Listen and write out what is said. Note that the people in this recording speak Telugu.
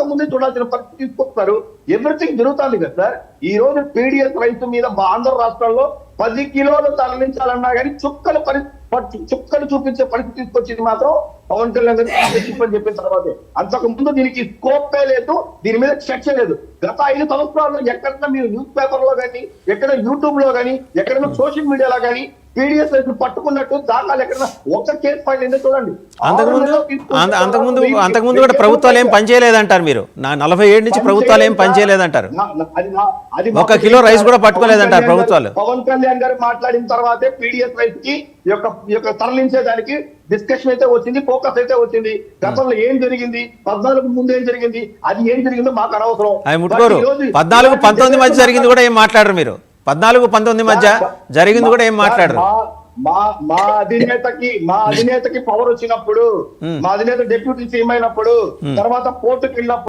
ముందే చూడాల్సిన పరిస్థితి తీసుకొస్తారు. ఎవ్రీథింగ్ జరుగుతుంది కదా సార్. ఈ రోజు పీడిఎస్ రైతు మీద ఆంధ్ర రాష్ట్రంలో 10 కిలోలు తరలించాలన్నా కానీ చుక్కలు చూపించే పరిస్థితి తీసుకొచ్చింది మాత్రం పవన్ కళ్యాణ్ గారు చెప్పిన తర్వాతే. అంతకు ముందు దీనికి స్కోపే లేదు, దీని మీద చర్చ లేదు. గత 5 సంవత్సరాల్లో ఎక్కడన్నా మీరు న్యూస్ పేపర్ లో కానీ, ఎక్కడ యూట్యూబ్ లో కానీ, ఎక్కడన్నా సోషల్ మీడియాలో కానీ పీడిఎస్ రైతు పట్టుకున్నట్టు దాఖలు ఎక్కడ ఒక్క కేసు ఫైల్ ఏంటో చూడండి. అంతకుముందు కూడా ప్రభుత్వాలు ఏం పనిచేయలేదంటారు మీరు. 47 నుంచి ప్రభుత్వాలు ఏం పనిచేయలేదంటారు. 1 కిలో రైస్ కూడా పట్టుకోలేదంటారు ప్రభుత్వాలు. పవన్ కళ్యాణ్ గారు మాట్లాడిన తర్వాతే పీడిఎస్ రైస్ కి యొక్క తరలించేదానికి డిస్కషన్ అయితే వచ్చింది, ఫోకస్ అయితే వచ్చింది. గతంలో ఏం జరిగింది, 14 ముందు ఏం జరిగింది, అది ఏం జరిగిందో మాకు అనవసరం. ముట్టుకోరు. 14-19 మధ్య జరిగింది కూడా ఏం మాట్లాడరు మీరు. 14-19 మధ్య జరిగింది కూడా ఏం మాట్లాడరు. మా అధినేతకి పవర్ వచ్చినప్పుడు, మా అధినేత డిప్యూటీ సీఎం అయినప్పుడు, తర్వాత పోర్టుకి వెళ్ళినప్పుడు